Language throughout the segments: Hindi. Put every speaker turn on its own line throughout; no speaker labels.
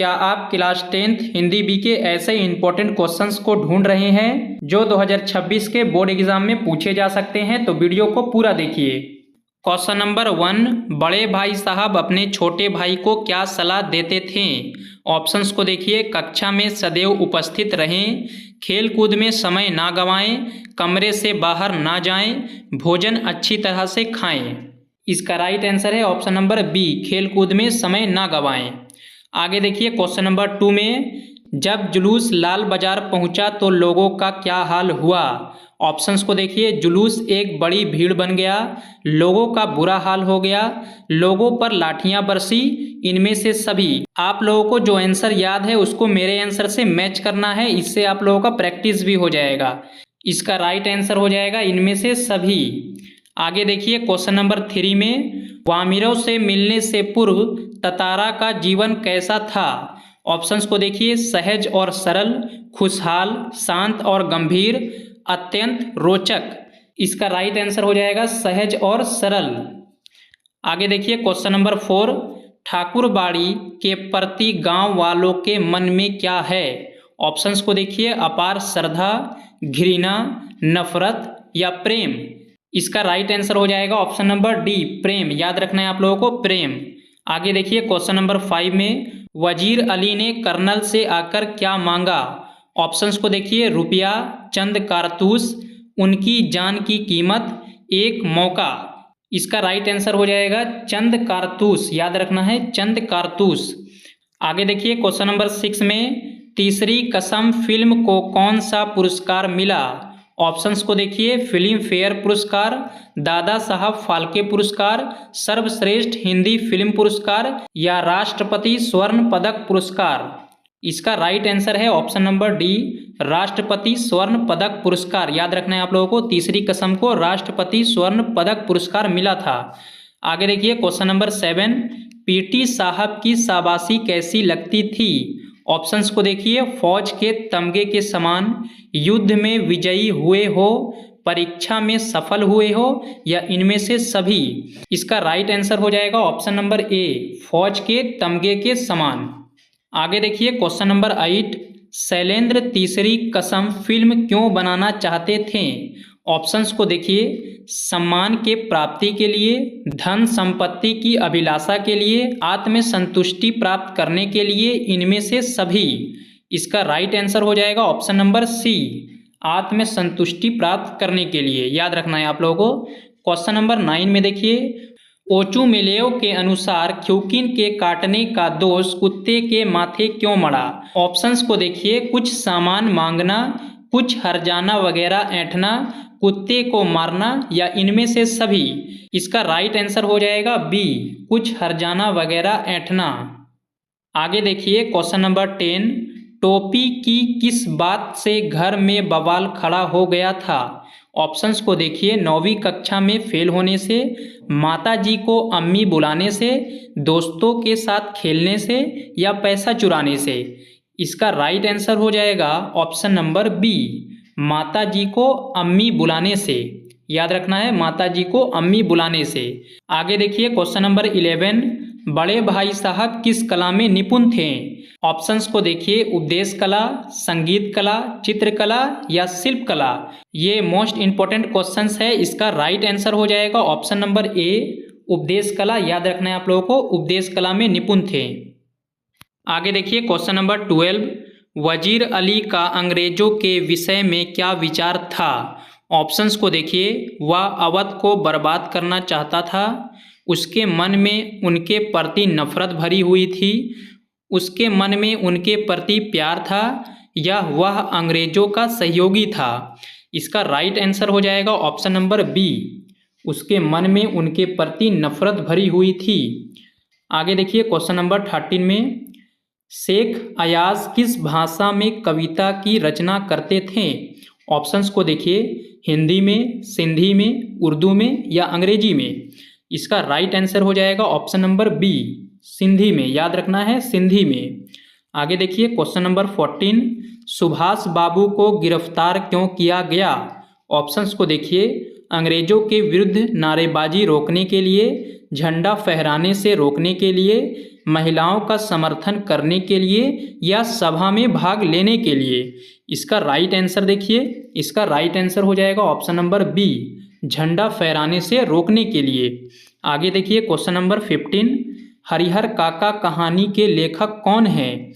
क्या आप क्लास 10th हिंदी बी के ऐसे इंपॉर्टेंट क्वेश्चंस को ढूंढ रहे हैं जो 2026 के बोर्ड एग्जाम में पूछे जा सकते हैं? तो वीडियो को पूरा देखिए। क्वेश्चन नंबर 1, बड़े भाई साहब अपने छोटे भाई को क्या सलाह देते थे? ऑप्शंस को देखिए। कक्षा में सदैव उपस्थित रहें, खेल कूद में समय ना गंवाएं, कमरे से बाहर ना जाएं, भोजन अच्छी तरह से खाएं। इसका राइट आंसर है ऑप्शन नंबर बी, खेल कूद में समय ना गंवाएं। आगे देखिए क्वेश्चन नंबर 2 में, जब जुलूस लाल बाजार पहुंचा तो लोगों का क्या हाल हुआ? ऑप्शंस को देखिए। जुलूस एक बड़ी भीड़ बन गया, लोगों का बुरा हाल हो गया, लोगों पर लाठियां बरसी, इनमें से सभी। आप लोगों को जो आंसर याद है उसको मेरे आंसर से मैच करना है, इससे आप लोगों का प्रैक्टिस भी हो जाएगा। इसका राइट आंसर हो जाएगा इनमें से सभी। आगे देखिए क्वेश्चन नंबर 3 में, वामिरों से मिलने से पूर्व ततारा का जीवन कैसा था? ऑप्शंस को देखिए। सहज और सरल, खुशहाल, शांत और गंभीर, अत्यंत रोचक। इसका राइट आंसर हो जाएगा सहज और सरल। आगे देखिए क्वेश्चन नंबर 4, ठाकुरबाड़ी के प्रति गांव वालों के मन में क्या है? ऑप्शंस को देखिए। अपार श्रद्धा, घृणा, नफरत या प्रेम। इसका राइट आंसर हो जाएगा ऑप्शन नंबर डी, प्रेम। याद रखना है आप लोगों को, प्रेम। आगे देखिए क्वेश्चन नंबर 5 में, वजीर अली ने कर्नल से आकर क्या मांगा? ऑप्शंस को देखिए। रुपया, चंद कारतूस, उनकी जान की कीमत, एक मौका। इसका राइट आंसर हो जाएगा चंद कारतूस। याद रखना है, चंद कारतूस। आगे देखिए क्वेश्चन नंबर 6 में, तीसरी कसम फिल्म को कौन सा पुरस्कार मिला? ऑप्शंस को देखिए। फिल्म फेयर पुरस्कार, दादा साहब फाल्के पुरस्कार, सर्वश्रेष्ठ हिंदी फिल्म पुरस्कार या राष्ट्रपति स्वर्ण पदक पुरस्कार। इसका राइट आंसर है ऑप्शन नंबर डी, राष्ट्रपति स्वर्ण पदक पुरस्कार। याद रखना है आप लोगों को, तीसरी कसम को राष्ट्रपति स्वर्ण पदक पुरस्कार मिला था। आगे देखिए क्वेश्चन नंबर 7, पीटी साहब की शाबाशी कैसी लगती थी? ऑप्शंस को देखिए। फौज के तमगे के समान, युद्ध में विजयी हुए हो, परीक्षा में सफल हुए हो या इनमें से सभी। इसका राइट आंसर हो जाएगा ऑप्शन नंबर ए, फौज के तमगे के समान। आगे देखिए क्वेश्चन नंबर 8, शैलेंद्र तीसरी कसम फिल्म क्यों बनाना चाहते थे? ऑप्शंस को देखिए। सम्मान के प्राप्ति के लिए, धन संपत्ति की अभिलाषा के लिए, आत्म संतुष्टि प्राप्त करने के लिए, इनमें से सभी। इसका राइट आंसर हो जाएगा ऑप्शन नंबर सी, आत्म संतुष्टि प्राप्त करने के लिए। याद रखना है आप लोगों को। क्वेश्चन नंबर 9 में देखिए, ओचुमेलेव के अनुसार ख्युकिन के काटने का दोष कुत्ते के माथे क्यों मड़ा? ऑप्शंस को देखिए। कुछ सामान मांगना, कुछ हर्जाना वगैरह ऐंठना, कुत्ते को मारना या इनमें से सभी। इसका राइट आंसर हो जाएगा बी, कुछ हर्जाना वगैरह ऐंठना। आगे देखिए क्वेश्चन नंबर 10, टोपी की किस बात से घर में बवाल खड़ा हो गया था? ऑप्शंस को देखिए। 9वीं कक्षा में फेल होने से, माता जी को अम्मी बुलाने से, दोस्तों के साथ खेलने से या पैसा चुराने से। इसका राइट आंसर हो जाएगा ऑप्शन नंबर बी, माता जी को अम्मी बुलाने से। याद रखना है, माता जी को अम्मी बुलाने से। आगे देखिए क्वेश्चन नंबर 11, बड़े भाई साहब किस कला में निपुण थे? ऑप्शंस को देखिए। उपदेश कला, संगीत कला, चित्रकला या शिल्प कला। ये मोस्ट इंपॉर्टेंट क्वेश्चंस है। इसका राइट आंसर हो जाएगा ऑप्शन नंबर ए, उपदेश कला। याद रखना है आप लोगों को, उपदेश कला में निपुण थे। आगे देखिए क्वेश्चन नंबर 12, वजीर अली का अंग्रेजों के विषय में क्या विचार था? ऑप्शंस को देखिए। वह अवध को बर्बाद करना चाहता था, उसके मन में उनके प्रति नफरत भरी हुई थी, उसके मन में उनके प्रति प्यार था, या वह अंग्रेजों का सहयोगी था। इसका राइट आंसर हो जाएगा ऑप्शन नंबर बी, उसके मन में उनके प्रति नफरत भरी हुई थी। आगे देखिए क्वेश्चन नंबर 13 में, शेख अयाज किस भाषा में कविता की रचना करते थे? ऑप्शंस को देखिए। हिंदी में, सिंधी में, उर्दू में या अंग्रेजी में। इसका राइट आंसर हो जाएगा ऑप्शन नंबर बी, सिंधी में। याद रखना है, सिंधी में। आगे देखिए क्वेश्चन नंबर 14, सुभाष बाबू को गिरफ्तार क्यों किया गया? ऑप्शंस को देखिए। अंग्रेजों के विरुद्ध नारेबाजी रोकने के लिए, झंडा फहराने से रोकने के लिए, महिलाओं का समर्थन करने के लिए या सभा में भाग लेने के लिए। इसका राइट आंसर देखिए, इसका राइट आंसर हो जाएगा ऑप्शन नंबर बी, झंडा फहराने से रोकने के लिए। आगे देखिए क्वेश्चन नंबर 15, हरिहर काका कहानी के लेखक कौन हैं?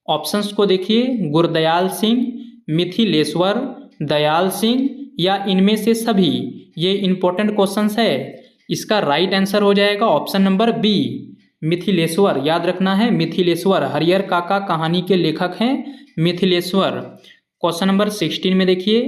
ऑप्शंस को देखिए, गुरदयाल सिंह, मिथिलेश्वर, दयाल सिंह या इनमें से सभी। ये इंपॉर्टेंट क्वेश्चंस है। इसका राइट आंसर हो जाएगा ऑप्शन नंबर बी, मिथिलेश्वर। याद रखना है, मिथिलेश्वर। हरिहर काका कहानी के लेखक हैं मिथिलेश्वर। क्वेश्चन नंबर 16 में देखिए,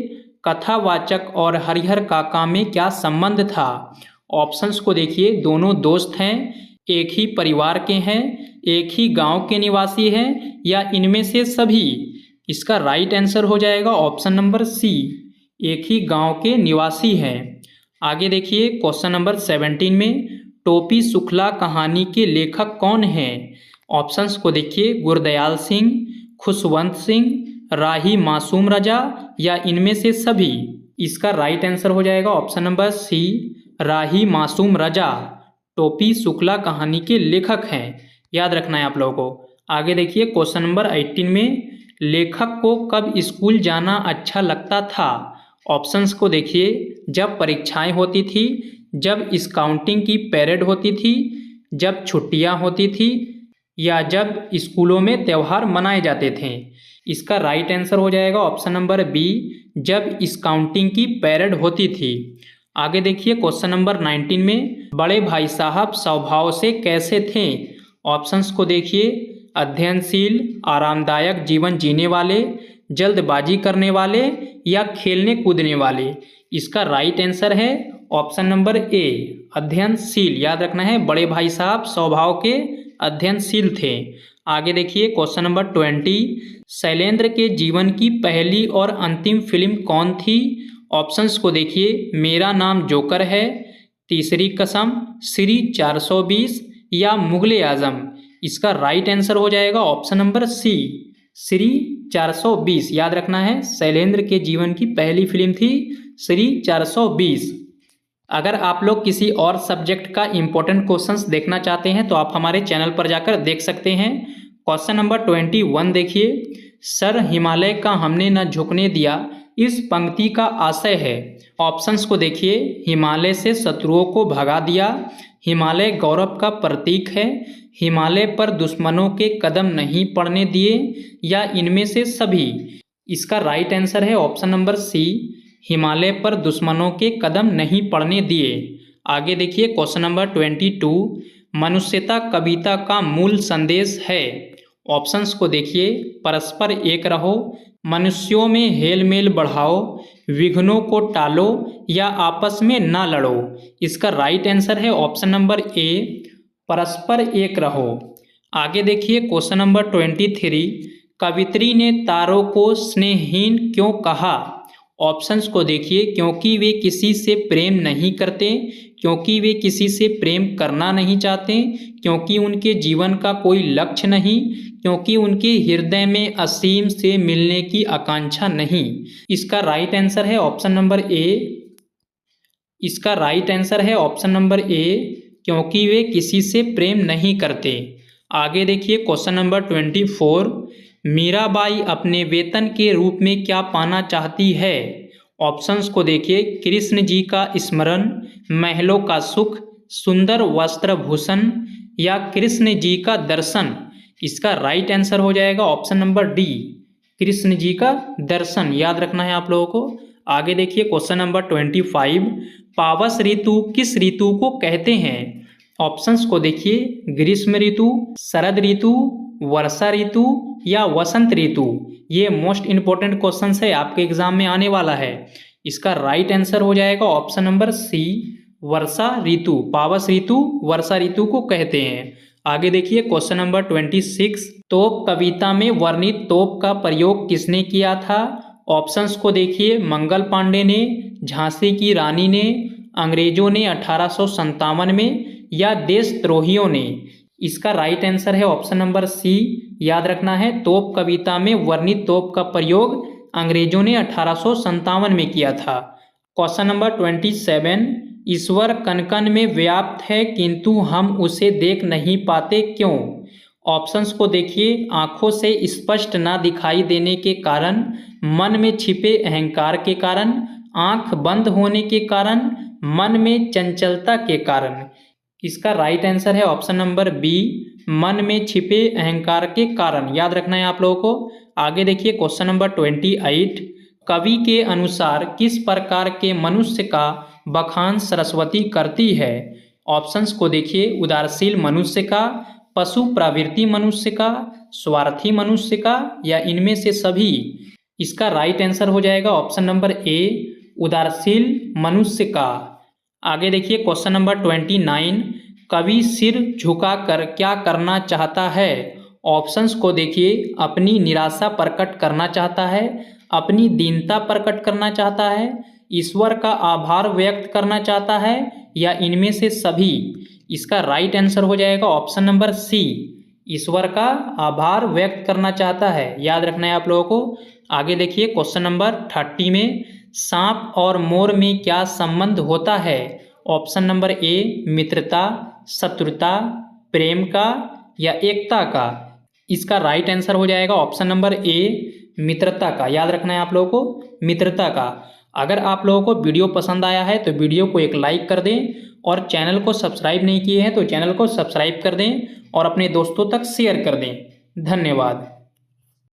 कथावाचक और हरिहर काका में क्या संबंध था? ऑप्शंस को देखिए, दोनों दोस्त हैं, एक ही परिवार के हैं, एक ही गांव के निवासी हैं या इनमें से सभी। इसका राइट आंसर हो जाएगा ऑप्शन नंबर सी, एक ही गांव के निवासी हैं। आगे देखिए क्वेश्चन नंबर 17 में, टोपी सुखला कहानी के लेखक कौन हैं? ऑप्शंस को देखिए, गुरदयाल सिंह, खुशवंत सिंह, राही मासूम रजा या इनमें से सभी। इसका राइट आंसर हो जाएगा option number C, Rahi Masoom रजा टोपी शुक्ला कहानी के लेखक हैं। याद रखना है आप लोगों को। आगे देखिए क्वेश्चन नंबर 18 में, लेखक को कब स्कूल जाना अच्छा लगता था? ऑप्शंस को देखिए, जब परीक्षाएं होती थी, जब स्काउटिंग की परेड होती थी, जब छुट्टियां होती थी या जब स्कूलों में त्यौहार मनाए जाते थे। इसका राइट आंसर हो जाएगा ऑप्शन नंबर बी, जब स्काउटिंग की परेड होती थी। आगे देखिए क्वेश्चन नंबर 19 में, बड़े भाई साहब स्वभाव से कैसे थे? ऑप्शंस को देखिए, अध्ययनशील, आरामदायक जीवन जीने वाले, जल्दबाजी करने वाले या खेलने कूदने वाले। इसका राइट आंसर है ऑप्शन नंबर ए, अध्ययनशील। याद रखना है, बड़े भाई साहब स्वभाव के अध्ययनशील थे। आगे देखिए क्वेश्चन नंबर 20, शैलेंद्र के जीवन की पहली और अंतिम फिल्म कौन थी? ऑप्शंस को देखिए, मेरा नाम जोकर है, तीसरी कसम, श्री 420 या मुगले आजम। इसका राइट आंसर हो जाएगा ऑप्शन नंबर सी, श्री 420। याद रखना है, शैलेंद्र के जीवन की पहली फिल्म थी श्री 420। अगर आप लोग किसी और सब्जेक्ट का इंपॉर्टेंट क्वेश्चंस देखना चाहते हैं तो आप हमारे चैनल पर जाकर देख सकते हैं। क्वेश्चन नंबर 21 देखिए, सर हिमालय का हमने न झुकने दिया, इस पंक्ति का आशय है। ऑप्शंस को देखिए, हिमालय से शत्रुओं को भगा दिया, हिमालय गौरव का प्रतीक है, हिमालय पर दुश्मनों के कदम नहीं पड़ने दिए या इनमें से सभी। इसका राइट आंसर है ऑप्शन नंबर सी, हिमालय पर दुश्मनों के कदम नहीं पड़ने दिए। आगे देखिए क्वेश्चन नंबर 22, मनुष्यता कविता का मूल संदेश है। ऑप्शंस को देखिए, परस्पर एक रहो, मनुष्यों में हेल मेल बढ़ाओ, विघ्नों को टालो या आपस में ना लड़ो। इसका राइट आंसर है ऑप्शन नंबर ए, परस्पर एक रहो। आगे देखिए क्वेश्चन नंबर 23, कवित्री ने तारों को स्नेहहीन क्यों कहा? ऑप्शंस को देखिए, क्योंकि वे किसी से प्रेम नहीं करते, क्योंकि वे किसी से प्रेम करना नहीं चाहते, क्योंकि उनके जीवन का कोई लक्ष्य नहीं, क्योंकि उनके हृदय में असीम से मिलने की आकांक्षा नहीं। इसका राइट आंसर है ऑप्शन नंबर ए, इसका राइट आंसर है ऑप्शन नंबर ए, क्योंकि वे किसी से प्रेम नहीं करते। आगे देखिए क्वेश्चन नंबर 24, मीराबाई अपने वेतन के रूप में क्या पाना चाहती है? ऑप्शंस को देखिए, कृष्ण जी का स्मरण, महलों का सुख, सुंदर वस्त्र भूषण या कृष्ण जी का दर्शन। इसका राइट आंसर हो जाएगा option number D, Krishna ji का दर्शन। याद रखना है आप लोगों को। आगे देखिए क्वेश्चन नंबर 25, पावस ऋतु किस ऋतु को कहते हैं? ऑप्शंस को देखिए, ग्रीष्म ऋतु, शरद ऋतु, वर्षा ऋतु या वसंत ऋतु। ये मोस्ट इंपॉर्टेंट क्वेश्चन है, आपके एग्जाम में आने वाला है। इसका राइट आंसर हो जाएगा ऑप्शन नंबर सी, वर्षा ऋतु। पावस ऋतु वर्षा ऋतु को कहते हैं। आगे देखिए क्वेश्चन नंबर 26, तोप कविता में वर्णित तोप का प्रयोग किसने किया था? ऑप्शंस को देखिए, मंगल पांडे ने, झांसी की रानी ने, अंग्रेजों ने 1857 में या देशद्रोहियों ने। इसका राइट आंसर है ऑप्शन नंबर सी। याद रखना है, तोप कविता में वर्णित तोप का प्रयोग अंग्रेजों ने 1857 में किया था। क्वेश्चन नंबर 27, ईश्वर कण कण में व्याप्त है किंतु हम उसे देख नहीं पाते, क्यों? ऑप्शंस को देखिए। आंखों से स्पष्ट ना दिखाई देने के कारण, मन में छिपे अहंकार के कारण, आंख बंद होने के कारण, मन में चंचलता के कारण। इसका राइट आंसर है ऑप्शन नंबर बी, मन में छिपे अहंकार के कारण। याद रखना है आप लोगों को। आगे देखिए क्वेश्चन नंबर 28। कवि के अनुसार किस प्रकार के मनुष्य का बखान सरस्वती करती है? ऑप्शंस को देखिए। उदारशील मनुष्य का, पशु प्रवृत्ति मनुष्य का, स्वार्थी मनुष्य का, या इनमें से सभी। इसका राइट आंसर हो जाएगा ऑप्शन नंबर ए, उदारशील मनुष्य का। आगे देखिए क्वेश्चन नंबर 29। कवि सिर झुकाकर क्या करना चाहता है? ऑप्शंस को देखिए। अपनी निराशा प्रकट करना चाहता है, अपनी दीनता प्रकट करना चाहता है, ईश्वर का आभार व्यक्त करना चाहता है, या इनमें से सभी। इसका राइट आंसर हो जाएगा ऑप्शन नंबर सी, ईश्वर का आभार व्यक्त करना चाहता है। याद रखना है आप लोगों को। आगे देखिए क्वेश्चन नंबर 30 में सांप और मोर में क्या संबंध होता है? ऑप्शन नंबर ए, मित्रता, शत्रुता, प्रेम का, या एकता का। इसका राइट आंसर हो जाएगा ऑप्शन नंबर ए, मित्रता का। याद रखना है आप लोगों को, मित्रता का। अगर आप लोगों को वीडियो पसंद आया है तो वीडियो को एक लाइक कर दें, और चैनल को सब्सक्राइब नहीं किए हैं तो चैनल को सब्सक्राइब कर दें और अपने दोस्तों तक शेयर कर दें। धन्यवाद।